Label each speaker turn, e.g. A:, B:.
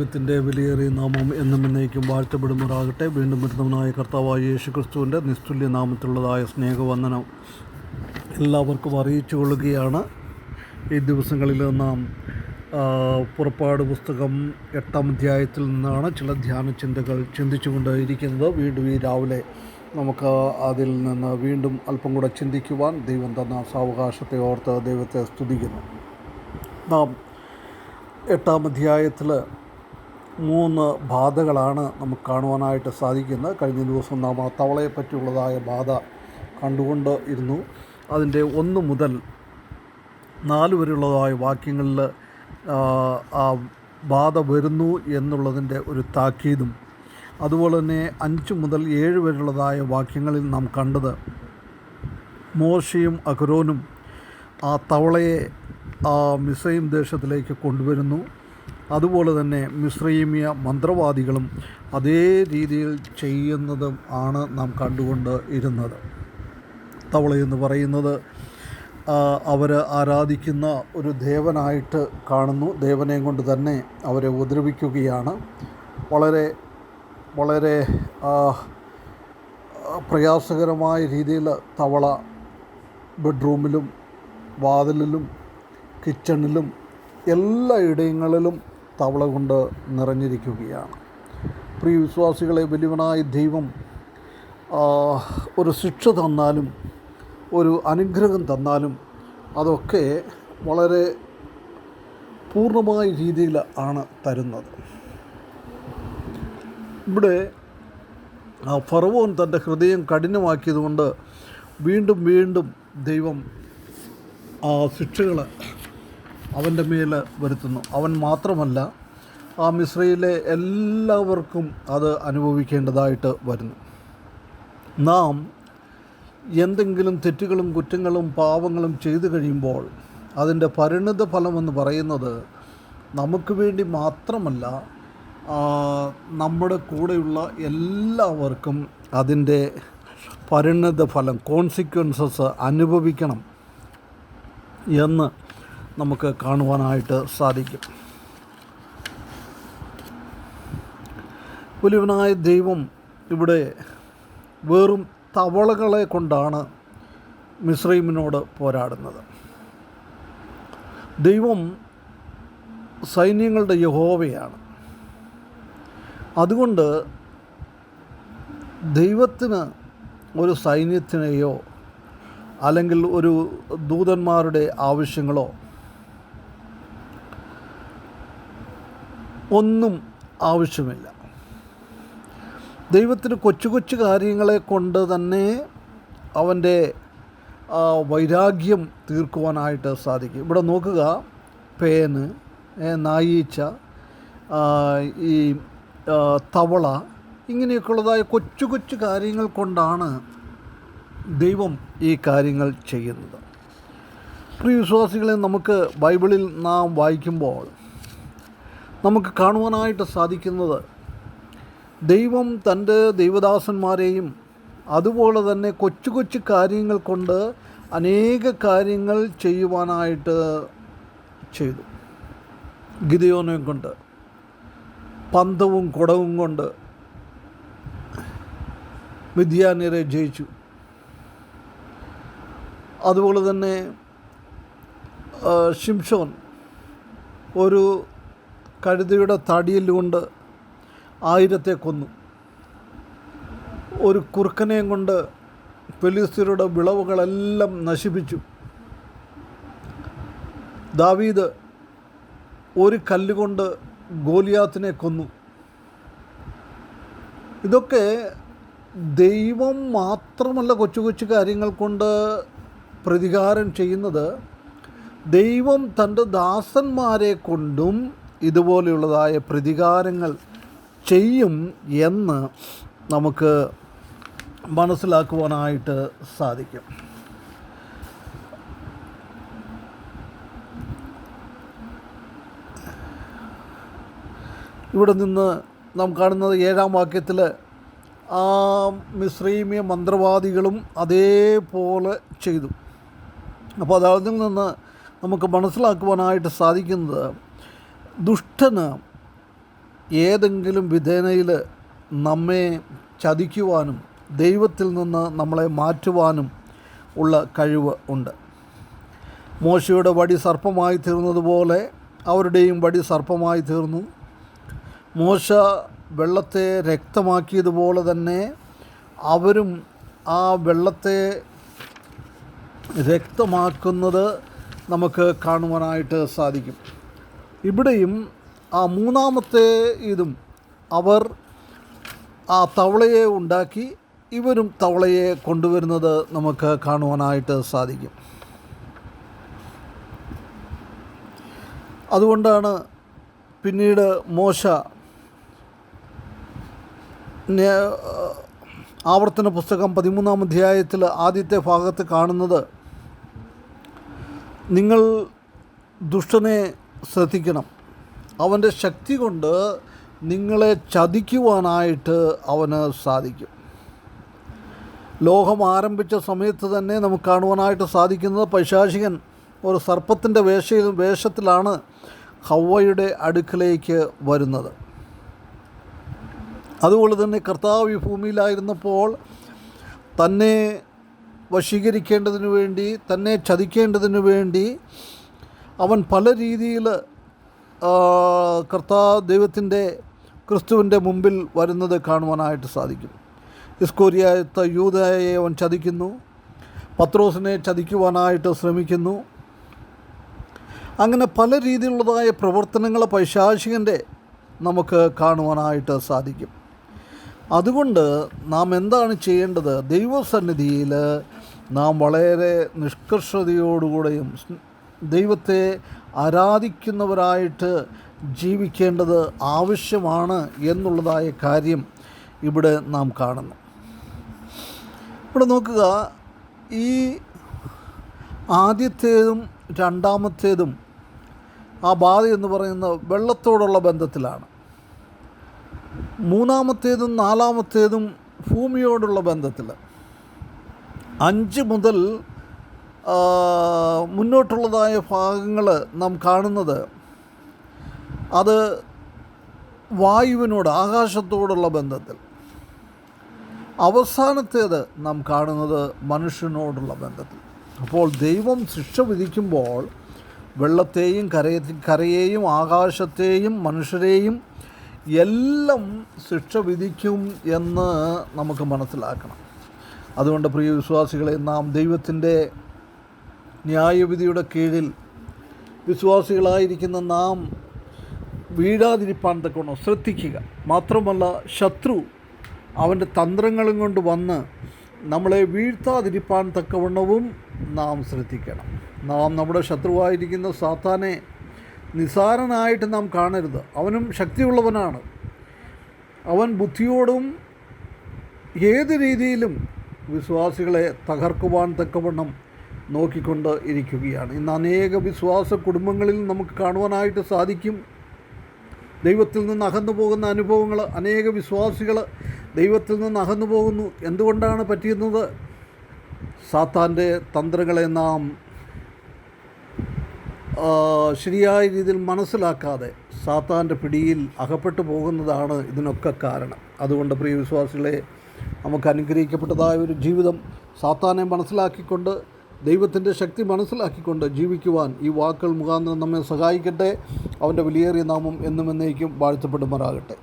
A: ദൈവത്തിൻ്റെ വിലയേറിയ നാമം എന്നും എന്നേക്കും വാഴ്ത്തപ്പെടുമാറാകട്ടെ. വീണ്ടും വരുന്നവനായ കർത്താവായ യേശു ക്രിസ്തുവിൻ്റെ നിസ്തുല്യ നാമത്തിലുള്ളതായ സ്നേഹവന്ദനം എല്ലാവർക്കും അറിയിച്ചു കൊള്ളുകയാണ്. ഈ ദിവസങ്ങളിൽ നാം പുറപ്പാട് പുസ്തകം 8-ാം അധ്യായത്തിൽ നിന്നാണ് ചില ധ്യാന ചിന്തകൾ ചിന്തിച്ചുകൊണ്ട് ഇരിക്കുന്നത്. വീണ്ടും ഈ രാവിലെ നമുക്ക് അതിൽ നിന്ന് വീണ്ടും അല്പം കൂടെ ചിന്തിക്കുവാൻ ദൈവം തന്ന സാവകാശത്തെ ഓർത്ത് ദൈവത്തെ സ്തുതിക്കുന്നു. നാം 8-ാം അധ്യായത്തിൽ 3 ബാധകളാണ് നമുക്ക് കാണുവാനായിട്ട് സാധിക്കുന്നത്. കഴിഞ്ഞ ദിവസം നാം ആ തവളയെ പറ്റിയുള്ളതായ ബാധ കണ്ടുകൊണ്ട് ഇരുന്നു. അതിൻ്റെ 1 മുതൽ 4 വരെയുള്ളതായ വാക്യങ്ങളിൽ ആ ബാധ വരുന്നു എന്നുള്ളതിൻ്റെ ഒരു താക്കീതും, അതുപോലെ തന്നെ 5 മുതൽ 7 വരെയുള്ളതായ വാക്യങ്ങളിൽ നാം കണ്ടത് മോശയും അഹരോനും ആ തവളയെ ആ മിസ്രയീം ദേശത്തിലേക്ക് കൊണ്ടുവരുന്നു. അതുപോലെ തന്നെ മിസ്രയീമ്യ മന്ത്രവാദികളും അതേ രീതിയിൽ ചെയ്യുന്നതും ആണ് നാം കണ്ടുകൊണ്ട് ഇരുന്നത്. തവളയെന്ന് പറയുന്നത് അവർ ആരാധിക്കുന്ന ഒരു ദേവനായിട്ട് കാണുന്നു. ദേവനെ കൊണ്ട് തന്നെ അവരെ ഉപദ്രവിക്കുകയാണ്. വളരെ വളരെ പ്രയാസകരമായ രീതിയിൽ തവള ബെഡ്റൂമിലും വാതിലിലും കിച്ചണിലും എല്ലാ ഇടങ്ങളിലും തവള കൊണ്ട് നിറഞ്ഞിരിക്കുകയാണ്. പ്രിയ വിശ്വാസികളെ, വലിയവനായ ദൈവം ഒരു ശിക്ഷ തന്നാലും ഒരു അനുഗ്രഹം തന്നാലും അതൊക്കെ വളരെ പൂർണ്ണമായ രീതിയിൽ ആണ് തരുന്നത്. ഇവിടെ ഫറവോൻ തൻ്റെ ഹൃദയം കഠിനമാക്കിയതുകൊണ്ട് വീണ്ടും വീണ്ടും ദൈവം ആ ശിക്ഷകൾ അവൻ്റെ മേൽ വരുത്തുന്നു. അവൻ മാത്രമല്ല, ആ മിസ്രയിലെ എല്ലാവർക്കും അത് അനുഭവിക്കേണ്ടതായിട്ട് വരുന്നു. നാം എന്തെങ്കിലും തെറ്റുകളും കുറ്റങ്ങളും പാവങ്ങളും ചെയ്തു കഴിയുമ്പോൾ അതിൻ്റെ പരിണിത ഫലമെന്ന് പറയുന്നത് നമുക്ക് വേണ്ടി മാത്രമല്ല, നമ്മുടെ കൂടെയുള്ള എല്ലാവർക്കും അതിൻ്റെ പരിണിത ഫലം, കോൺസിക്വൻസസ് അനുഭവിക്കണം എന്ന് നമുക്ക് കാണുവാനായിട്ട് സാധിക്കും. വലിയവനായ ദൈവം ഇവിടെ വെറും തവളകളെ കൊണ്ടാണ് മിസ്രയീമിനോട് പോരാടുന്നത്. ദൈവം സൈന്യങ്ങളുടെ യഹോവയാണ്. അതുകൊണ്ട് ദൈവത്തിന് ഒരു സൈന്യത്തിനെയോ അല്ലെങ്കിൽ ഒരു ദൂതന്മാരുടെ ആവശ്യങ്ങളോ ഒന്നും ആവശ്യമില്ല. ദൈവത്തിന് കൊച്ചു കൊച്ചു കാര്യങ്ങളെ കൊണ്ട് തന്നെ അവൻ്റെ വൈരാഗ്യം തീർക്കുവാനായിട്ട് സാധിക്കും. ഇവിടെ നോക്കുക, പേന്, നായീച്ച, ഈ തവള, ഇങ്ങനെയൊക്കെയുള്ളതായ കൊച്ചു കൊച്ചു കാര്യങ്ങൾ കൊണ്ടാണ് ദൈവം ഈ കാര്യങ്ങൾ ചെയ്യുന്നത്. പ്രിയ വിശ്വാസികളെ, നമുക്ക് ബൈബിളിൽ നാം വായിക്കുമ്പോൾ നമുക്ക് കാണുവാനായിട്ട് സാധിക്കുന്നത് ദൈവം തൻ്റെ ദൈവദാസന്മാരെയും അതുപോലെ തന്നെ കൊച്ചു കൊച്ചു കാര്യങ്ങൾ കൊണ്ട് അനേക കാര്യങ്ങൾ ചെയ്യുവാനായിട്ട് ചെയ്തു. ഗിദെയോനെ കൊണ്ട്, പന്തവും കുടവും കൊണ്ട് മിദ്യാന്യരെ ജയിച്ചു. അതുപോലെ തന്നെ ശിംശോൻ ഒരു കഴുതയുടെ തടിയിൽ കൊണ്ട് 1000 കൊന്നു. ഒരു കുറുക്കനെയും കൊണ്ട് ഫെലിസ്ത്യരുടെ വിളവുകളെല്ലാം നശിപ്പിച്ചു. ദാവീദ് ഒരു കല്ലുകൊണ്ട് ഗോലിയാത്തിനെ കൊന്നു. ഇതൊക്കെ ദൈവം മാത്രമല്ല കൊച്ചു കൊച്ചു കാര്യങ്ങൾ കൊണ്ട് പ്രതികാരം ചെയ്യുന്നത്, ദൈവം തൻ്റെ ദാസന്മാരെ കൊണ്ടും ഇതുപോലെയുള്ളതായ പ്രതികാരങ്ങൾ ചെയ്യും എന്ന് നമുക്ക് മനസ്സിലാക്കുവാനായിട്ട് സാധിക്കും. ഇവിടെ നിന്ന് നാം കാണുന്നത് 7-ാം വാക്യത്തിൽ ആ മിസ്രയീമ്യ മന്ത്രവാദികളും അതേപോലെ ചെയ്തു. അപ്പോൾ അതിൽ നിന്ന് നമുക്ക് മനസ്സിലാക്കുവാനായിട്ട് സാധിക്കുന്നത്, ദുഷ്ടന് ഏതെങ്കിലും വിധേനയിൽ നമ്മെ ചതിക്കുവാനും ദൈവത്തിൽ നിന്ന് നമ്മളെ മാറ്റുവാനും ഉള്ള കഴിവ് ഉണ്ട്. മോശയുടെ വടി സർപ്പമായി തീർന്നതുപോലെ അവരുടെയും വടി സർപ്പമായി തീർന്നു. മോശ വെള്ളത്തെ രക്തമാക്കിയതുപോലെ തന്നെ അവരും ആ വെള്ളത്തെ രക്തമാക്കുന്നത് നമുക്ക് കാണുവാനായിട്ട് സാധിക്കും. ഇവിടെയും ആ മൂന്നാമത്തെ ഇതും അവർ ആ തവളയെ ഉണ്ടാക്കി ഇവരും തവളയെ കൊണ്ടുവരുന്നത് നമുക്ക് കാണുവാനായിട്ട് സാധിക്കും. അതുകൊണ്ടാണ് പിന്നീട് മോശ ആവർത്തന പുസ്തകം 13-ാം അധ്യായത്തിൽ ആദ്യത്തെ ഭാഗത്ത് കാണുന്നത്, നിങ്ങൾ ദുഷ്ടനെ ശ്രദ്ധിക്കണം, അവൻ്റെ ശക്തി കൊണ്ട് നിങ്ങളെ ചതിക്കുവാനായിട്ട് അവന് സാധിക്കും. ലോകം ആരംഭിച്ച സമയത്ത് തന്നെ നമുക്ക് കാണുവാനായിട്ട് സാധിക്കുന്നത് പൈശാചികൻ ഒരു സർപ്പത്തിൻ്റെ വേഷത്തിലാണ് ഹവ്വയുടെ അടുക്കലേക്ക് വരുന്നത്. അതുപോലെ തന്നെ കർത്താവ് ഈ ഭൂമിയിലായിരുന്നപ്പോൾ തന്നെ വശീകരിക്കേണ്ടതിനു വേണ്ടി, തന്നെ ചതിക്കേണ്ടതിനു വേണ്ടി അവൻ പല രീതിയിൽ ദൈവത്തിൻ്റെ ക്രിസ്തുവിൻ്റെ മുമ്പിൽ വരുന്നത് കാണുവാനായിട്ട് സാധിക്കും. ഇസ്കോരിയാത്ത യൂദയെ അവൻ ചതിക്കുന്നു, പത്രോസിനെ ചതിക്കുവാനായിട്ട് ശ്രമിക്കുന്നു. അങ്ങനെ പല രീതിയിലുള്ളതായ പ്രവർത്തനങ്ങൾ പൈശാചികൻ്റെ നമുക്ക് കാണുവാനായിട്ട് സാധിക്കും. അതുകൊണ്ട് നാം എന്താണ് ചെയ്യേണ്ടത്? ദൈവസന്നിധിയിൽ നാം വളരെ നിഷ്കർഷതയോടുകൂടെയും ദൈവത്തെ ആരാധിക്കുന്നവരായിട്ട് ജീവിക്കേണ്ടത് ആവശ്യമാണ് എന്നുള്ളതായ കാര്യം ഇവിടെ നാം കാണുന്നു. ഇവിടെ നോക്കുക, ഈ ആദ്യത്തേതും രണ്ടാമത്തേതും ആ ബാധ എന്ന് പറയുന്നത് വെള്ളത്തോടുള്ള ബന്ധത്തിലാണ്. മൂന്നാമത്തേതും നാലാമത്തേതും ഭൂമിയോടുള്ള ബന്ധത്തിൽ. 5 മുതൽ മുന്നോട്ടുള്ളതായ ഭാഗങ്ങൾ നാം കാണുന്നത് അത് വായുവിനോട്, ആകാശത്തോടുള്ള ബന്ധത്തിൽ. അവസാനത്തേത് നാം കാണുന്നത് മനുഷ്യനോടുള്ള ബന്ധത്തിൽ. അപ്പോൾ ദൈവം ശിക്ഷ വിധിക്കുമ്പോൾ വെള്ളത്തെയും കരയെയും ആകാശത്തെയും മനുഷ്യരെയും എല്ലാം ശിക്ഷ വിധിക്കും എന്ന് നമുക്ക് മനസ്സിലാക്കണം. അതുകൊണ്ട് പ്രിയ വിശ്വാസികളെ, നാം ദൈവത്തിൻ്റെ ന്യായവിധിയുടെ കീഴിൽ വിശ്വാസികളായിരിക്കുന്ന നാം വീഴാതിരിപ്പാൻ തക്കവണ്ണം ശ്രദ്ധിക്കുക. മാത്രമല്ല, ശത്രു അവൻ്റെ തന്ത്രങ്ങളും കൊണ്ട് വന്ന് നമ്മളെ വീഴ്ത്താതിരിപ്പാൻ തക്കവണ്ണവും നാം ശ്രദ്ധിക്കണം. നാം നമ്മുടെ ശത്രുവായിരിക്കുന്ന സാത്താനെ നിസാരനായിട്ട് നാം കാണരുത്. അവനും ശക്തിയുള്ളവനാണ്. അവൻ ബുദ്ധിയോടും ഏത് രീതിയിലും വിശ്വാസികളെ തകർക്കുവാൻ തക്കവണ്ണം നോക്കിക്കൊണ്ട് ഇരിക്കുകയാണ്. ഇന്ന് അനേക വിശ്വാസ കുടുംബങ്ങളിൽ നമുക്ക് കാണുവാനായിട്ട് സാധിക്കും. ദൈവത്തിൽ നിന്ന് അകന്നു പോകുന്ന അനുഭവങ്ങൾ, അനേക വിശ്വാസികൾ ദൈവത്തിൽ നിന്ന് അകന്നു പോകുന്നു. എന്തുകൊണ്ടാണ് പറ്റുന്നത്? സാത്താൻ്റെ തന്ത്രങ്ങളെ നാം ശരിയായ രീതിയിൽ മനസ്സിലാക്കാതെ സാത്താൻ്റെ പിടിയിൽ അകപ്പെട്ടു പോകുന്നതാണ് ഇതിനൊക്കെ കാരണം. അതുകൊണ്ട് പ്രിയ വിശ്വാസികളെ, നമുക്ക് അനുഗ്രഹിക്കപ്പെട്ടതായ ഒരു ജീവിതം സാത്താനെ മനസ്സിലാക്കിക്കൊണ്ട്, ദൈവത്തിൻ്റെ ശക്തി മനസ്സിലാക്കിക്കൊണ്ട് ജീവിക്കുവാൻ ഈ വാക്കുകൾ മുഖാന്തരം നമ്മെ സഹായിക്കട്ടെ. അവൻ്റെ വിലയേറിയ നാമം എന്നും എന്നേക്കും വാഴ്ത്തപ്പെടുമാറാകട്ടെ.